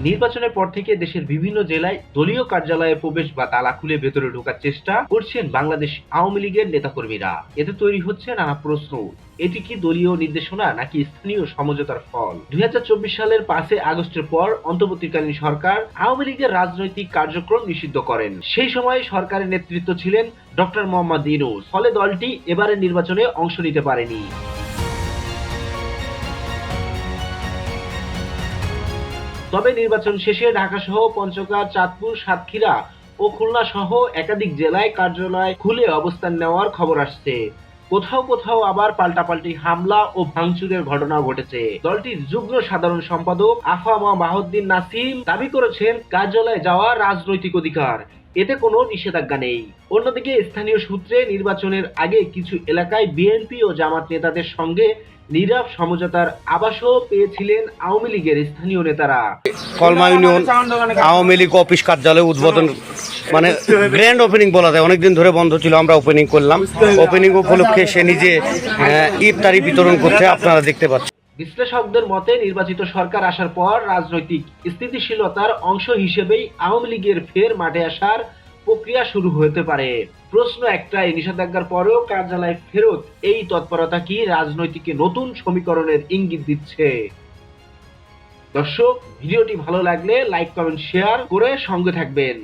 নির্বাচনের পর থেকে দেশের বিভিন্ন জেলায় দলীয় কার্যালয়ে প্রবেশ বা তালা খুলে ভেতরে ঢোকার চেষ্টা করছেন বাংলাদেশ আওয়ামী লীগের নেতাকর্মীরা। এতে তৈরি হচ্ছে নানা প্রশ্ন। এটি কি দলীয় নির্দেশনা নাকি স্থানীয় সমঝোতার ফল? ২০২৪ সালের ৫ আগস্টের পর অন্তর্বর্তীকালীন সরকার আওয়ামী লীগের রাজনৈতিক কার্যক্রম নিষিদ্ধ করেন। সেই সময় সরকারের নেতৃত্ব ছিলেন ডক্টর মোহাম্মদ ইউনূস। ফলে দলটি এবারের নির্বাচনে অংশ নিতে পারেনি। তবে নির্বাচন শেষে ঢাকা সহ পঞ্চগড়, চাঁদপুর, সাতক্ষীরা ও খুলনা সহ একাধিক জেলায় কার্যালয় খুলে অবস্থান নেওয়ার খবর আসছে। কোথাও কোথাও আবার পাল্টাপাল্টি হামলা ও ভাঙচুরের ঘটনাও ঘটেছে। দলটির যুগ্ম সাধারণ সম্পাদক আফামা মাহউদ্দিন নাসিম দাবি করেছেন, কার্যালয়ে যাওয়া রাজনৈতিক অধিকার, এতে কোনো নিষেধাজ্ঞা নেই। অন্যদিকে স্থানীয় সূত্রে নির্বাচনের আগে কিছু এলাকায় বিএনপি ও জামাত নেতাদের সঙ্গে নীরব সমঝোতার আভাসও পেয়েছিলেন আওয়ামী লীগের স্থানীয় নেতারা। কলমা ইউনিয়ন আওয়ামী লীগ অফিস কার্যালয় উদ্বোধন মানে গ্র্যান্ড ওপেনিং বলা যায়, অনেকদিন ধরে বন্ধ ছিল, আমরা ওপেনিং করলাম। ওপেনিং উপলক্ষে সে নিজে ইফতারি বিতরণ করছে, আপনারা দেখতে পাচ্ছেন। বিশ্লেষকদের মতে নির্বাচিত সরকার আসার পর রাজনৈতিক স্থিতিশীলতার অংশ হিসেবেই আওয়ামী লীগের ফের মাঠে আসার প্রক্রিয়া শুরু হতে পারে। প্রশ্ন একটাই, নিষেধাজ্ঞার পরেও কার্যালয় ফেরত এই তৎপরতা কি রাজনৈতিক নতুন সমীকরণের ইঙ্গিত দিচ্ছে? দর্শক, ভিডিওটি ভালো লাগলে লাইক, কমেন্ট, শেয়ার করে সঙ্গে থাকবেন।